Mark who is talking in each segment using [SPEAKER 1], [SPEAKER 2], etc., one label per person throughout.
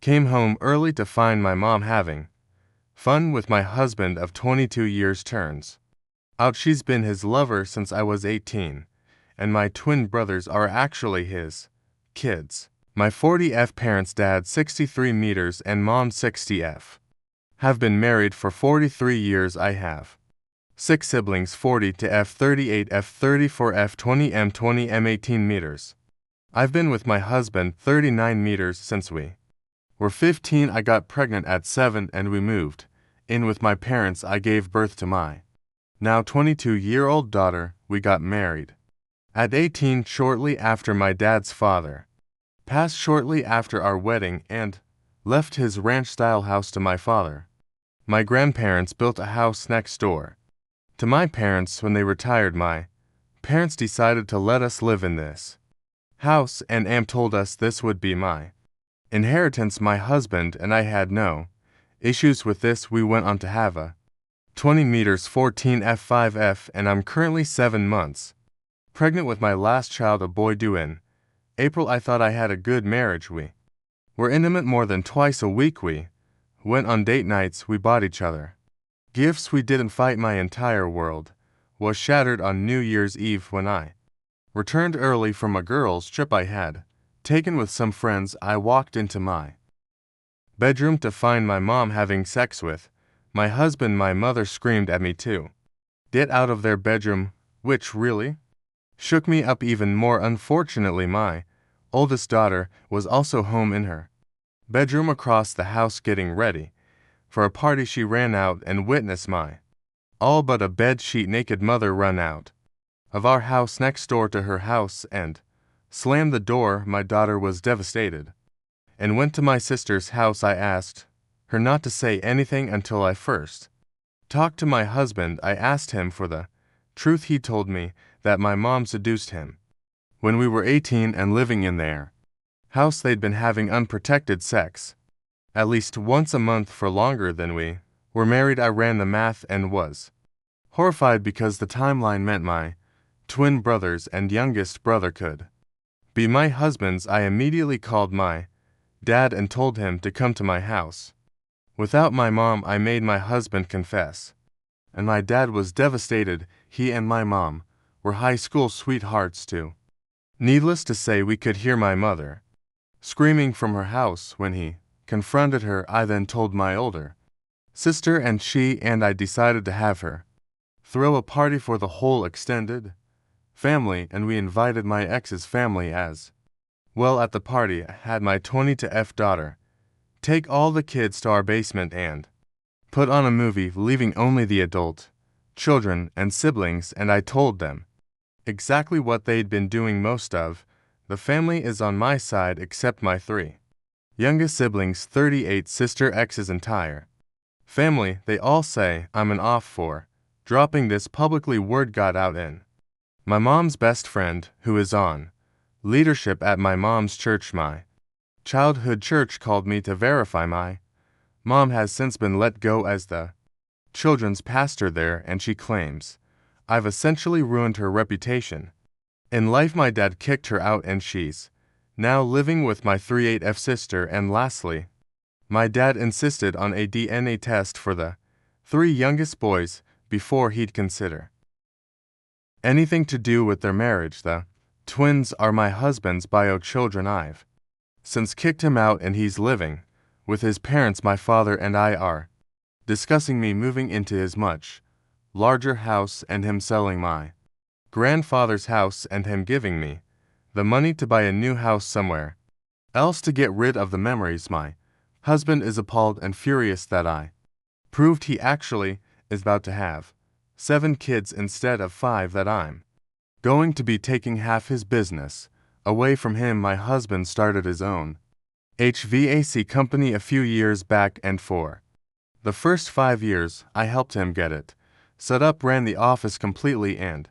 [SPEAKER 1] Came home early to find my mom having fun with my husband of 22 years turns out she's been his lover since I was 18, and my twin brothers are actually his kids. My 40F parents' dad 63 meters and mom 60F. Have been married for 43 years. I have 6 siblings 40 to F 38 F 34 F 20 M 20 M 18 meters. I've been with my husband 39 meters since we were 15. I got pregnant at 7 and we moved in with my parents. I gave birth to my now 22-year-old daughter. We got married at 18 shortly after my dad's father passed shortly after our wedding and left his ranch-style house to my father. My grandparents built a house next door to my parents. When they retired, my parents decided to let us live in this house, and Am told us this would be my inheritance. My husband and I had no issues with this. We went on to have a 20 meters 14 F5F, and I'm currently 7 months pregnant with my last child, a boy, due in April. I thought I had a good marriage. We were intimate more than twice a week. We went on date nights. We bought each other gifts. We didn't fight. My entire world was shattered on New Year's Eve when I returned early from a girls' trip I had taken with some friends. I walked into my bedroom to find my mom having sex with my husband. My mother screamed at me to get out of their bedroom, which really shook me up even more. Unfortunately, my oldest daughter was also home in her bedroom across the house getting ready for a party. She ran out and witnessed my all but a bed sheet naked mother run out of our house next door to her house and slammed the door. My daughter was devastated and went to my sister's house. I asked her not to say anything until I first talked to my husband. I asked him for the truth. He told me that my mom seduced him when we were 18 and living in their house. They'd been having unprotected sex at least once a month for longer than we were married. I ran the math and was horrified because the timeline meant my twin brothers and youngest brother could be my husband's. I immediately called my dad and told him to come to my house. Without my mom, I made my husband confess, and my dad was devastated. He and my mom were high school sweethearts too. Needless to say, we could hear my mother screaming from her house when he confronted her. I then told my older sister, and she and I decided to have her throw a party for the whole extended family, and we invited my ex's family as well. At the party, I had my 20 to F daughter take all the kids to our basement and put on a movie, leaving only the adult children and siblings, and I told them exactly what they'd been doing. Most of the family is on my side except my 3 youngest siblings, 38 sister ex's entire family. They all say I'm an off for dropping this publicly. Word got out in my mom's best friend, who is on leadership at my mom's church, my childhood church, called me to verify my mom has since been let go as the children's pastor there, and she claims I've essentially ruined her reputation in life. My dad kicked her out and she's now living with my 38F sister. And lastly, my dad insisted on a DNA test for the 3 youngest boys before he'd consider anything to do with their marriage. The twins are my husband's bio children. I've since kicked him out and he's living with his parents. My father and I are discussing me moving into his much larger house and him selling my grandfather's house and him giving me the money to buy a new house somewhere else to get rid of the memories. My husband is appalled and furious that I proved he actually is about to have 7 kids instead of 5, that I'm going to be taking half his business away from him. My husband started his own HVAC company a few years back, and for the first 5 years I helped him get it set up, ran the office completely, and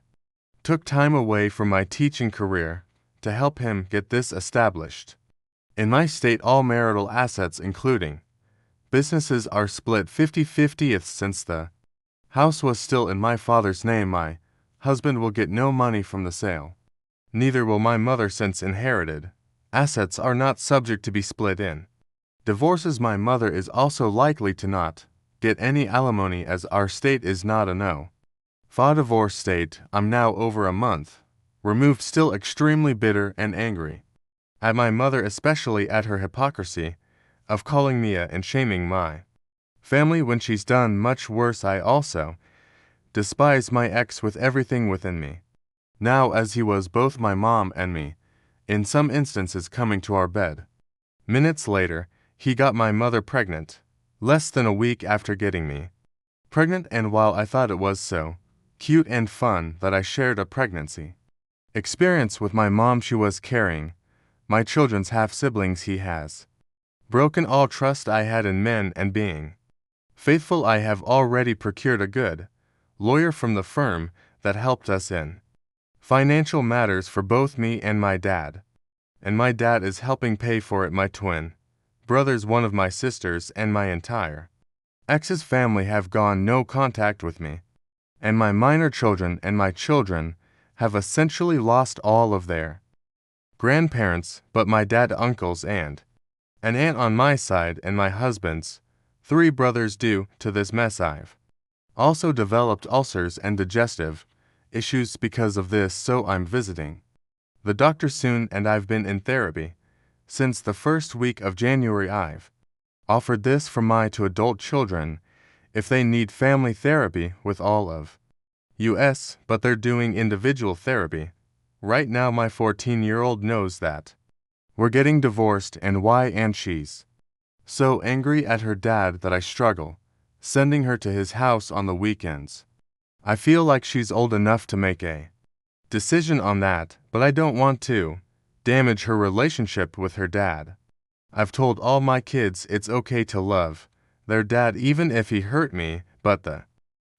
[SPEAKER 1] took time away from my teaching career to help him get this established. In my state, all marital assets, including businesses, are split 50-50. Since the house was still in my father's name, my husband will get no money from the sale. Neither will my mother, since inherited assets are not subject to be split in Divorces my mother is also likely to not get any alimony as our state is not a no. Fa divorce state. I'm now over a month removed, still extremely bitter and angry at my mother, especially at her hypocrisy of calling me a and shaming my family when she's done much worse. I also despise my ex with everything within me, now as he was both my mom and me, in some instances coming to our bed. Minutes later, he got my mother pregnant, less than a week after getting me pregnant, and while I thought it was so cute and fun that I shared a pregnancy experience with my mom, she was carrying my children's half-siblings. He has broken all trust I had in men, and being faithful, I have already procured a good lawyer from the firm that helped us in financial matters for both me and my dad. And my dad is helping pay for it. My twin brothers, one of my sisters, and my entire ex's family have gone no contact with me. And my minor children and my children have essentially lost all of their grandparents, but my dad, uncles, and an aunt on my side, and my husband's 3 brothers. Due to this mess, I've also developed ulcers and digestive issues because of this, so I'm visiting the doctor soon, and I've been in therapy since the first week of January. I've offered this for my 2 adult children if they need family therapy with all of us, but they're doing individual therapy right now. My 14-year-old knows that we're getting divorced and why, and she's so angry at her dad that I struggle sending her to his house on the weekends. I feel like she's old enough to make a decision on that, but I don't want to damage her relationship with her dad. I've told all my kids it's okay to love their dad even if he hurt me, but the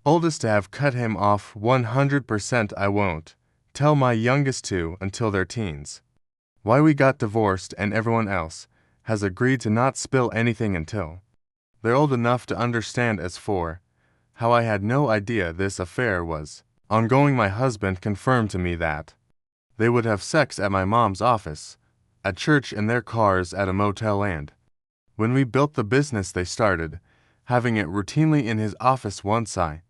[SPEAKER 1] oldest to have cut him off 100%. I won't tell my youngest 2 until they're teens why we got divorced, and everyone else has agreed to not spill anything until they're old enough to understand. As for how I had no idea this affair was ongoing, my husband confirmed to me that they would have sex at my mom's office, at church, in their cars, at a motel, and when we built the business they started having it routinely in his office. Once I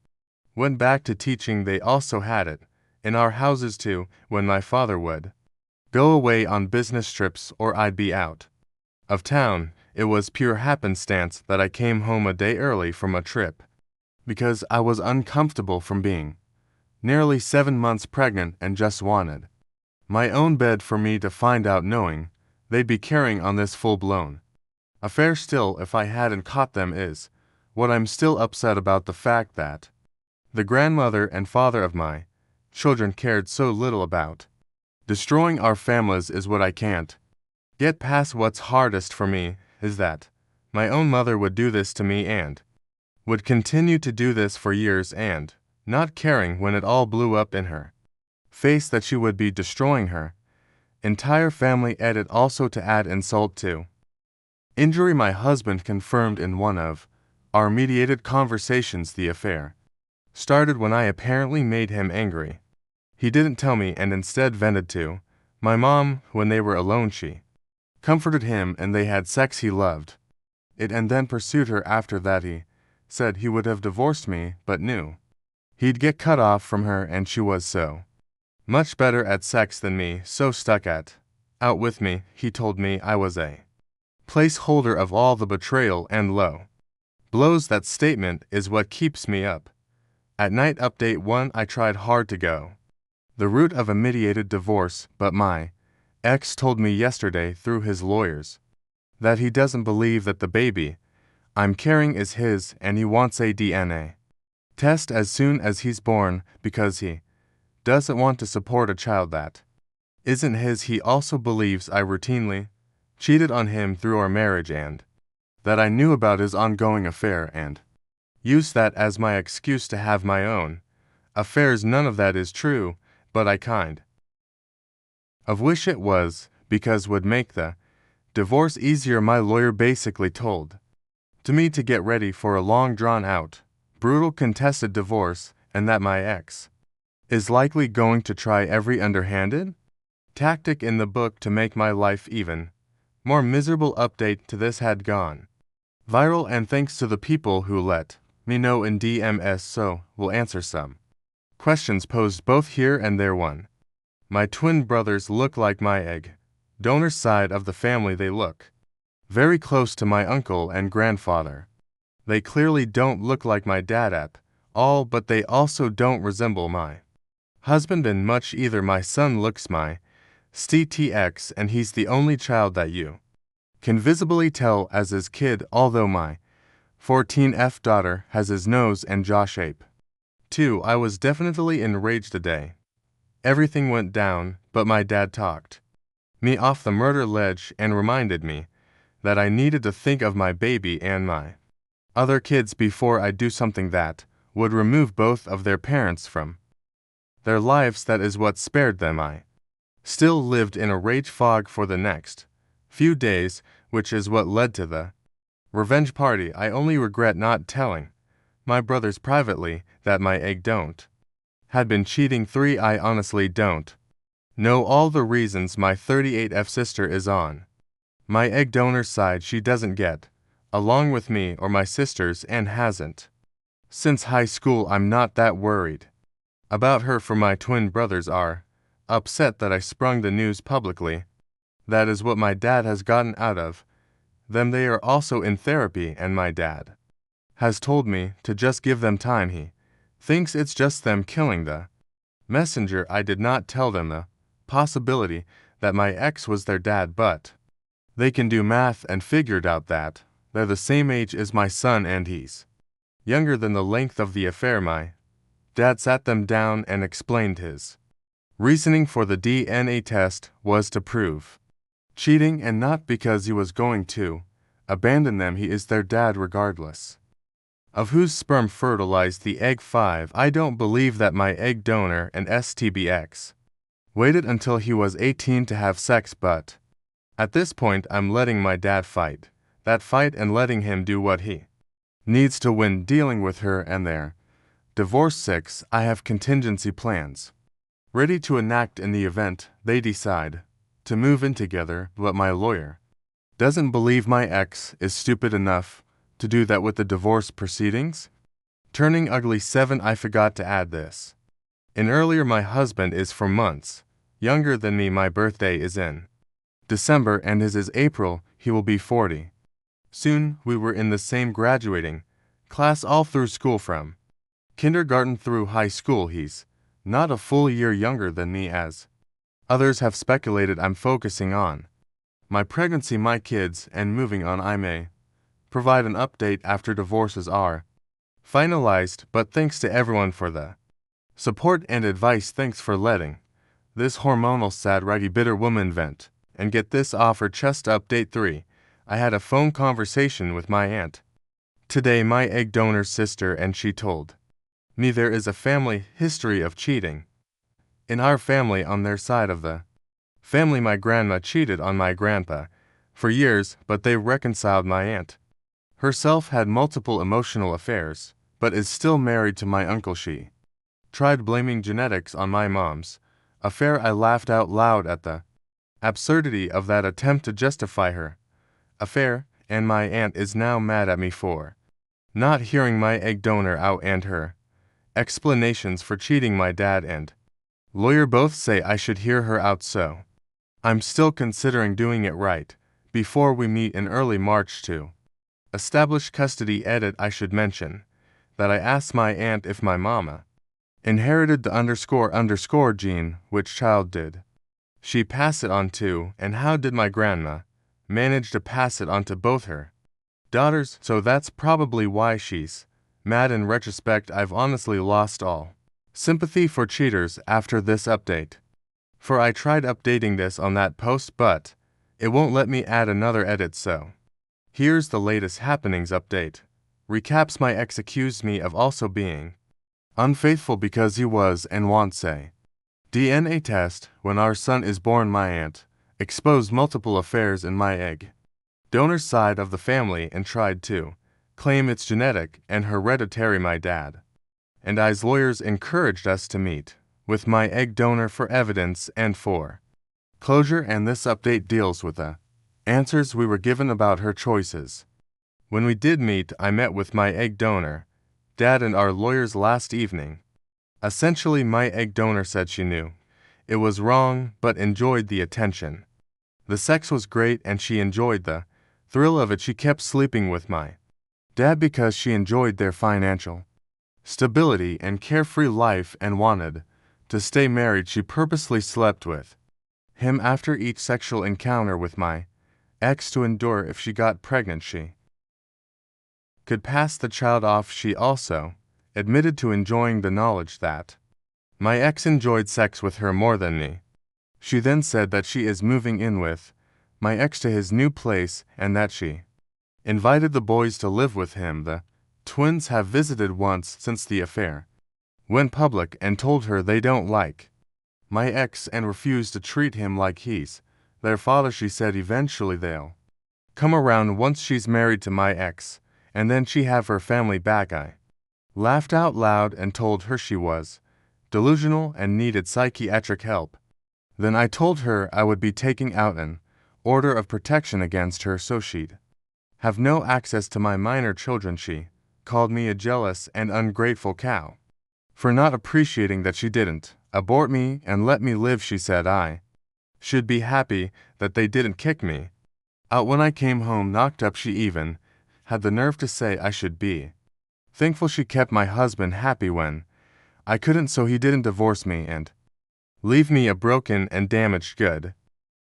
[SPEAKER 1] went back to teaching, they also had it in our houses too. When my father would go away on business trips or I'd be out of town, it was pure happenstance that I came home a day early from a trip, because I was uncomfortable from being nearly 7 months pregnant and just wanted my own bed for me to find out, knowing they'd be carrying on this full-blown affair still if I hadn't caught them. Is what I'm still upset about, the fact that the grandmother and father of my children cared so little about destroying our families is what I can't get past. What's hardest for me is that my own mother would do this to me and would continue to do this for years, and not caring when it all blew up in her face that she would be destroying her entire family. Edit also to add insult to injury. My husband confirmed in one of our mediated conversations the affair started when I apparently made him angry. He didn't tell me and instead vented to my mom. When they were alone, she comforted him and they had sex. He loved it and then pursued her after that. He said he would have divorced me but knew he'd get cut off from her, and she was so much better at sex than me, so stuck at out with me. He told me I was a placeholder of all the betrayal and low blows. That statement is what keeps me up at night. Update 1. I tried hard to go the route of a mediated divorce, but my ex told me yesterday through his lawyers that he doesn't believe that the baby I'm carrying is his, and he wants a DNA test as soon as he's born because he doesn't want to support a child that isn't his. He also believes I routinely cheated on him through our marriage and that I knew about his ongoing affair and used that as my excuse to have my own affairs. None of that is true, but I kind of wish it was, because would make the divorce easier. My lawyer basically told to me to get ready for a long, drawn-out, brutal contested divorce, and that my ex is likely going to try every underhanded tactic in the book to make my life even more miserable update to this had gone viral, and thanks to the people who let me know in DMs, so we'll answer some questions posed both here and there. 1. My twin brothers look like my egg donor side of the family. They look very close to my uncle and grandfather. They clearly don't look like my dad at all, but they also don't resemble my husband in much either. My son looks my STTX, and he's the only child that you can visibly tell as his kid, although my 14F daughter has his nose and jaw shape. 2. I was definitely enraged the day everything went down, but my dad talked me off the murder ledge and reminded me that I needed to think of my baby and my other kids before I do something that would remove both of their parents from their lives. That is what spared them. I still lived in a rage fog for the next few days, which is what led to the revenge party. I only regret not telling my brothers privately that my egg don't had been cheating. 3. I honestly don't know all the reasons my 38F sister is on my egg donor side. She doesn't get along with me or my sisters and hasn't since high school. I'm not that worried about her, for my twin brothers are upset that I sprung the news publicly. That is what my dad has gotten out of them. They are also in therapy, and my dad has told me to just give them time. He thinks it's just them killing the messenger. I did not tell them the possibility that my ex was their dad, but they can do math and figured out that they're the same age as my son and he's younger than the length of the affair. My dad sat them down and explained his reasoning for the DNA test was to prove cheating and not because he was going to abandon them. He is their dad regardless of whose sperm fertilized the egg. 5. I don't believe that my egg donor and STBX waited until he was 18 to have sex, but at this point I'm letting my dad fight that fight and letting him do what he needs to win dealing with her and their divorce. 6. I have contingency plans ready to enact in the event they decide to move in together, but my lawyer doesn't believe my ex is stupid enough to do that with the divorce proceedings. Turning ugly. 7. I forgot to add this in earlier. My husband is 4 months younger than me. My birthday is in December and his is April. He will be 40 soon. We were in the same graduating class all through school, from kindergarten through high school. He's not a full year younger than me, as others have speculated. I'm focusing on my pregnancy, my kids, and moving on. I may provide an update after divorces are finalized, but thanks to everyone for the support and advice. Thanks for letting this hormonal, sad, raggy, bitter woman vent and get this off her chest. Update 3. I had a phone conversation with my aunt today, my egg donor sister, and she told me there is a family history of cheating in our family. On their side of the family, my grandma cheated on my grandpa for years, but they reconciled. My aunt herself had multiple emotional affairs, but is still married to my uncle. She tried blaming genetics on my mom's affair. I laughed out loud at the absurdity of that attempt to justify her affair, and my aunt is now mad at me for not hearing my egg donor out and her explanations for cheating. My dad and lawyer both say I should hear her out, so I'm still considering doing it right before we meet in early March to establish custody. Edit. I should mention that I asked my aunt if my mama inherited the __ gene, which child did she pass it on to, and how did my grandma manage to pass it on to both her daughters. So that's probably why she's mad. In retrospect, I've honestly lost all sympathy for cheaters after this update, for I tried updating this on that post, but it won't let me add another edit. So here's the latest happenings update. Recaps. My ex accused me of also being unfaithful because he was and wants a DNA test when our son is born. My aunt exposed multiple affairs in my egg donor side of the family and tried to claim it's genetic and hereditary. My dad and I's lawyers encouraged us to meet with my egg donor for evidence and for closure, and this update deals with a answers we were given about her choices. When we did meet, I met with my egg donor, Dad, and our lawyers last evening. Essentially, my egg donor said she knew it was wrong but enjoyed the attention. The sex was great and she enjoyed the thrill of it. She kept sleeping with my dad because she enjoyed their financial stability and carefree life and wanted to stay married. She purposely slept with him after each sexual encounter with my ex to endure if she got pregnant she could pass the child off. She also admitted to enjoying the knowledge that my ex enjoyed sex with her more than me. She then said that she is moving in with my ex to his new place and that she invited the boys to live with him. The twins have visited once since the affair went public and told her they don't like my ex and refuse to treat him like he's their father. She said eventually they'll come around once she's married to my ex, and then she have her family back. I laughed out loud and told her she was delusional and needed psychiatric help. Then I told her I would be taking out an order of protection against her so she'd have no access to my minor children. She called me a jealous and ungrateful cow for not appreciating that she didn't abort me and let me live. She said I should be happy that they didn't kick me out when I came home knocked up. She even had the nerve to say I should be thankful she kept my husband happy when I couldn't, so he didn't divorce me and leave me a broken and damaged good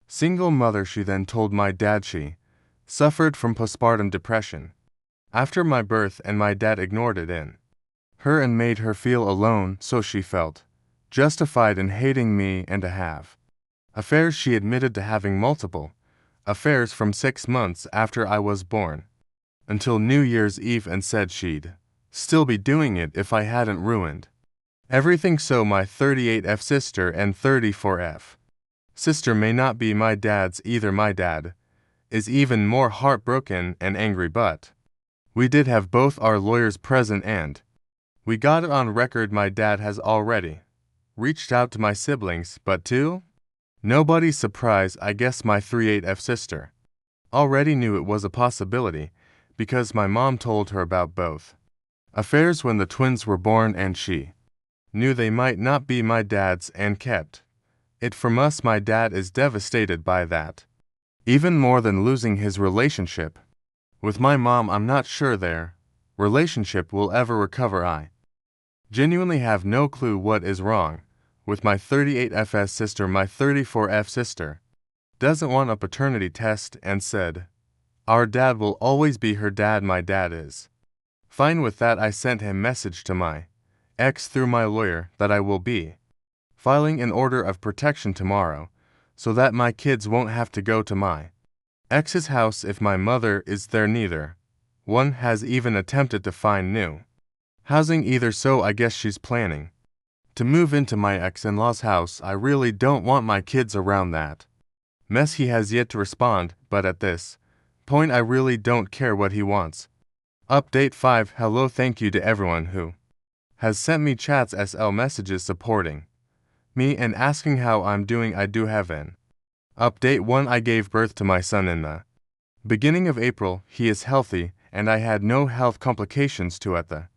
[SPEAKER 1] single mother. She then told my dad she suffered from postpartum depression after my birth and my dad ignored it in her and made her feel alone, so she felt justified in hating me and to have affairs. She admitted to having multiple affairs from 6 months after I was born until New Year's Eve and said she'd still be doing it if I hadn't ruined everything. So my 38F sister and 34F sister may not be my dad's either. My dad is even more heartbroken and angry, but we did have both our lawyers present and we got it on record. My dad has already reached out to my siblings, but to nobody's surprise, I guess my 38F sister already knew it was a possibility because my mom told her about both affairs when the twins were born and she knew they might not be my dad's and kept it from us. My dad is devastated by that, even more than losing his relationship with my mom. I'm not sure their relationship will ever recover. I genuinely have no clue what is wrong with my 38FS sister. My 34F sister doesn't want a paternity test and said our dad will always be her dad. My dad is fine with that. I sent him message to my ex through my lawyer that I will be filing an order of protection tomorrow so that my kids won't have to go to my ex's house if my mother is there. Neither one has even attempted to find new housing either, so I guess she's planning to move into my ex-in-law's house. I really don't want my kids around that mess. He has yet to respond, but at this point I really don't care what he wants. Update 5. Hello, thank you to everyone who has sent me chats SL messages supporting me and asking how I'm doing. I do have an update. 1. I gave birth to my son in the beginning of April. He is healthy and I had no health complications to at the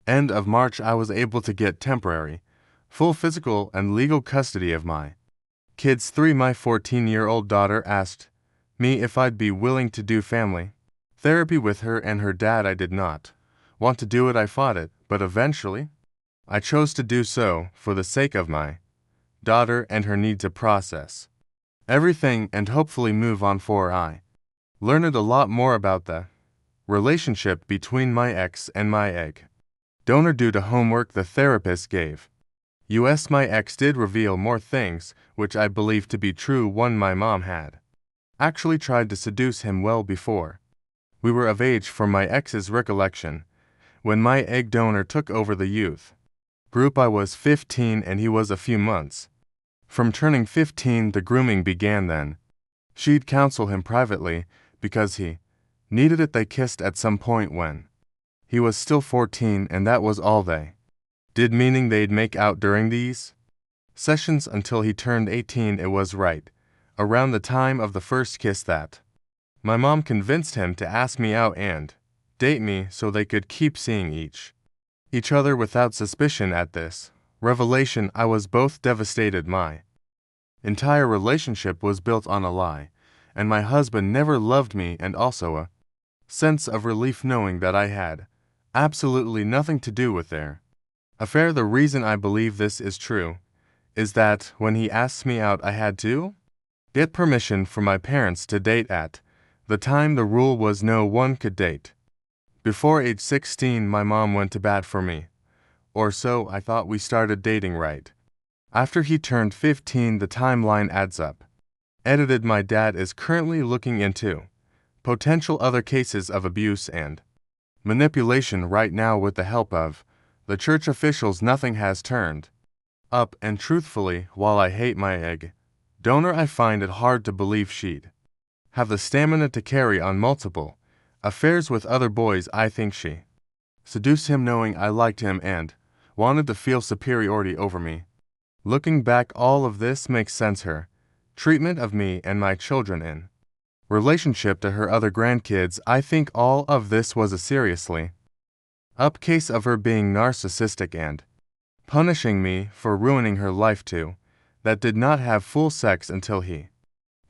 [SPEAKER 1] end of March. I was able to get temporary, full physical and legal custody of my kids. 3. My 14-year-old daughter asked me if I'd be willing to do family therapy with her and her dad. I did not want to do it. I fought it, but eventually I chose to do so for the sake of my daughter and her need to process everything and hopefully move on. 4. I learned a lot more about the relationship between my ex and my egg donor due to homework the therapist gave us. My ex did reveal more things which I believe to be true. 1. My mom had actually tried to seduce him well before we were of age. From my ex's recollection, when my egg donor took over the youth group, I was 15 and he was a few months from turning 15. The grooming began then. She'd counsel him privately because he needed it. They kissed at some point when he was still 14 and that was all they did, meaning they'd make out during these sessions until he turned 18. It was right around the time of the first kiss that My mom convinced him to ask me out and date me so they could keep seeing each other without suspicion. At this revelation, I was both devastated. My entire relationship was built on a lie, and my husband never loved me, and also a sense of relief knowing that I had absolutely nothing to do with their affair. The reason I believe this is true is that when he asked me out, I had to get permission from my parents to date. At the time, the rule was no one could date before age 16. My mom went to bat for me, or so I thought. We started dating right after he turned 15. The timeline adds up. Edited. My dad is currently looking into potential other cases of abuse and manipulation right now with the help of the church officials. Nothing has turned up, and truthfully, while I hate my egg donor, I find it hard to believe she'd have the stamina to carry on multiple affairs with other boys. I think she seduced him knowing I liked him and wanted to feel superiority over me. Looking back, all of this makes sense. Her treatment of me and my children in relationship to her other grandkids. I think all of this was a seriously up case of her being narcissistic and punishing me for ruining her life too. That did not have full sex until he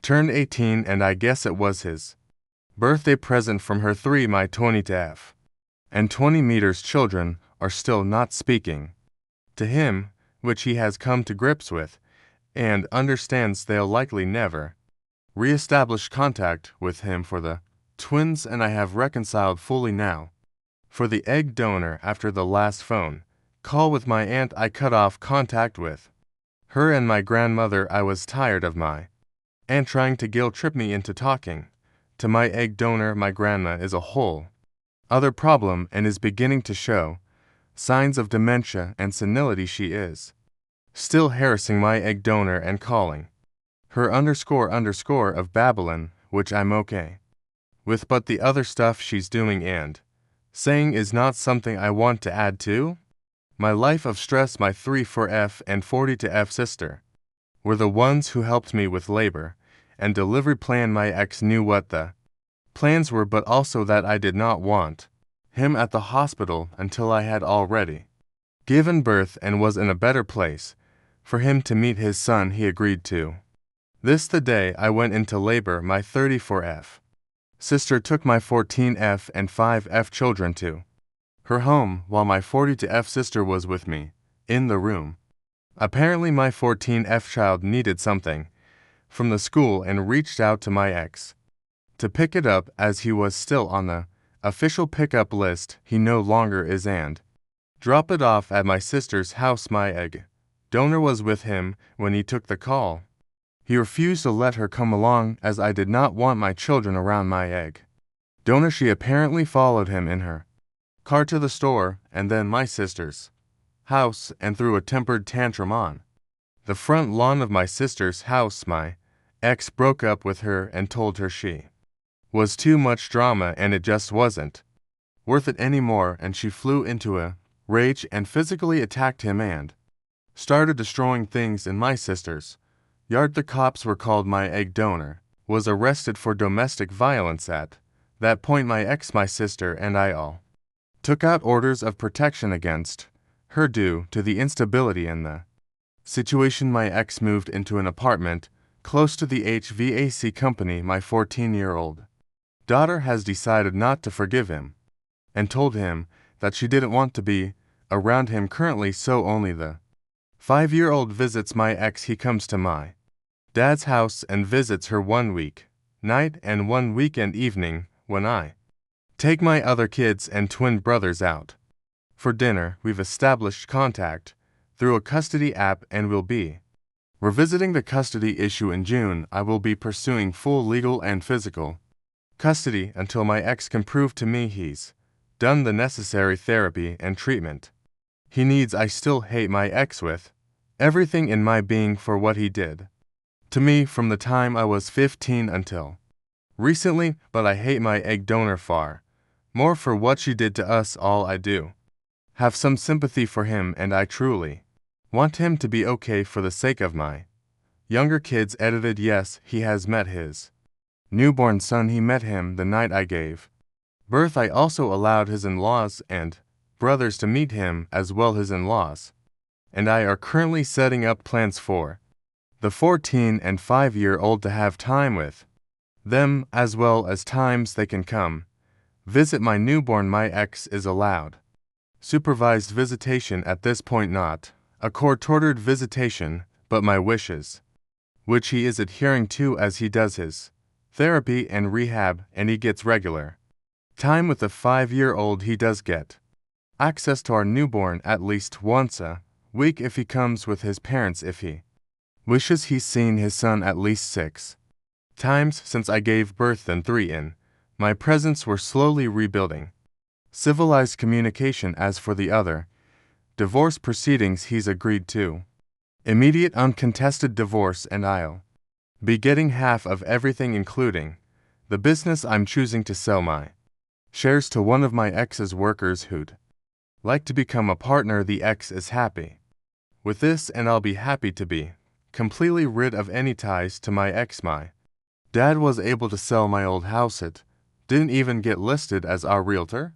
[SPEAKER 1] turned 18, and I guess it was his birthday present from her. 3 My 20 to F and 20 meters children are still not speaking to him, which he has come to grips with and understands they'll likely never re-establish contact with him for the twins, and I have reconciled fully now. For the egg donor, after the last phone call with my aunt, I cut off contact with her and my grandmother. I was tired of my aunt trying to guilt trip me into talking to my egg donor. My grandma is a whole other problem and is beginning to show signs of dementia and senility. She is still harassing my egg donor and calling her __ of Babylon, which I'm okay with, but the other stuff she's doing and saying is not something I want to add to my life of stress. My 3 for F and 40 to F sister were the ones who helped me with labor and delivery plan. My ex knew what the plans were, but also that I did not want him at the hospital until I had already given birth and was in a better place for him to meet his son. He agreed to this the day I went into labor. My 34 F sister took my 14 F and 5 F children to her home, while my 40 to F sister was with me in the room. Apparently my 14 F child needed something from the school and reached out to my ex to pick it up, as he was still on the official pickup list. He no longer is, and drop it off at my sister's house. My egg donor was with him when he took the call. He refused to let her come along, as I did not want my children around my egg donor. She apparently followed him in her car to the store and then my sister's house and threw a tempered tantrum on the front lawn of my sister's house. My ex broke up with her and told her she was too much drama and it just wasn't worth it anymore, and she flew into a rage and physically attacked him and started destroying things in my sister's yard. The cops were called. My egg donor was arrested for domestic violence. At that point, my ex, my sister, and I all took out orders of protection against her due to the instability in the situation. My ex moved into an apartment close to the HVAC company. My 14-year-old daughter has decided not to forgive him and told him that she didn't want to be around him currently, so only the 5-year-old visits my ex. He comes to my dad's house and visits her 1 week night and 1 weekend evening when I take my other kids and twin brothers out for dinner. We've established contact through a custody app and will be revisiting the custody issue in June. I will be pursuing full legal and physical custody until my ex can prove to me he's done the necessary therapy and treatment he needs. I still hate my ex with everything in my being for what he did to me from the time I was 15 until recently, but I hate my egg donor far more for what she did to us all. I do have some sympathy for him, and I truly want him to be okay for the sake of my younger kids. Edited. Yes, he has met his newborn son. He met him the night I gave birth. I also allowed his in-laws and brothers to meet him as well. His in-laws and I are currently setting up plans for the 14 and 5-year-old to have time with them, as well as times they can come visit my newborn. My ex is allowed supervised visitation at this point, not a court-ordered visitation, but my wishes, which he is adhering to as he does his therapy and rehab, and he gets regular time with the 5-year-old. He does get access to our newborn at least once a week if he comes with his parents. If he wishes, he's seen his son at least 6 times since I gave birth, and 3 in my presence. We're slowly rebuilding civilized communication. As for the other divorce proceedings, he's agreed to immediate uncontested divorce, and I'll be getting half of everything, including the business. I'm choosing to sell my shares to one of my ex's workers who'd like to become a partner. The ex is happy with this, and I'll be happy to be completely rid of any ties to my ex. My dad was able to sell my old house. It didn't even get listed as our realtor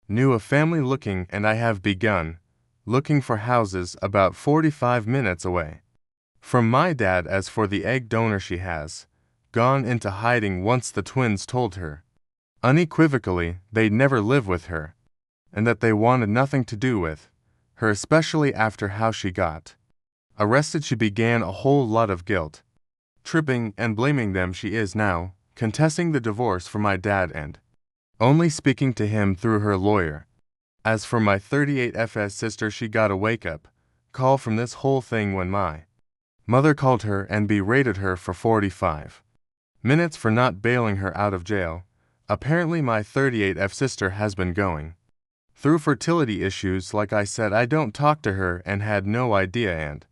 [SPEAKER 1] knew a family looking, and I have begun looking for houses about 45 minutes away from my dad. As for the egg donor, she has gone into hiding once the twins told her unequivocally they'd never live with her and that they wanted nothing to do with her, especially after how she got arrested. She began a whole lot of guilt tripping and blaming them. She is now contesting the divorce for my dad and only speaking to him through her lawyer. As for my 38FS sister, she got a wake-up call from this whole thing when my mother called her and berated her for 45 minutes for not bailing her out of jail. Apparently my 38F sister has been going through fertility issues. Like I said, I don't talk to her and had no idea, and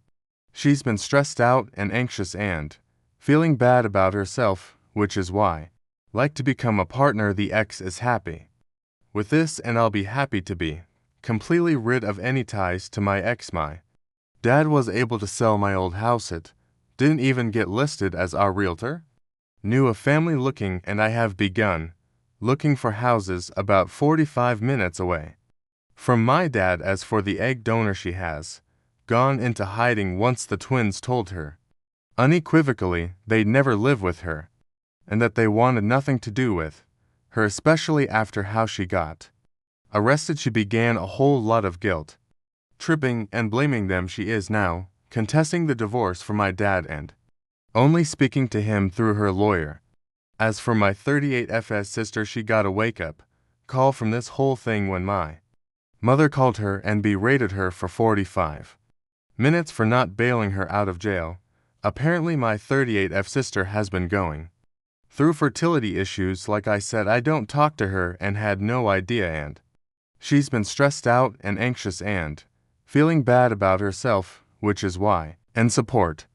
[SPEAKER 1] she's been stressed out and anxious and feeling bad about herself, which is why like to become a partner. The ex is happy with this, and I'll be happy to be completely rid of any ties to my ex. My dad was able to sell my old house. It didn't even get listed as our realtor knew a family looking, and I have begun looking for houses about 45 minutes away from my dad. As for the egg donor, she has gone into hiding once the twins told her unequivocally they'd never live with her and that they wanted nothing to do with her, especially after how she got arrested. She began a whole lot of guilt tripping and blaming them. She is now contesting the divorce for my dad and only speaking to him through her lawyer. As for my 38FS sister, she got a wake-up call from this whole thing when my mother called her and berated her for 45 minutes for not bailing her out of jail. Apparently my 38F sister has been going through fertility issues. Like I said, I don't talk to her and had no idea, and she's been stressed out and anxious and feeling bad about herself, which is why and support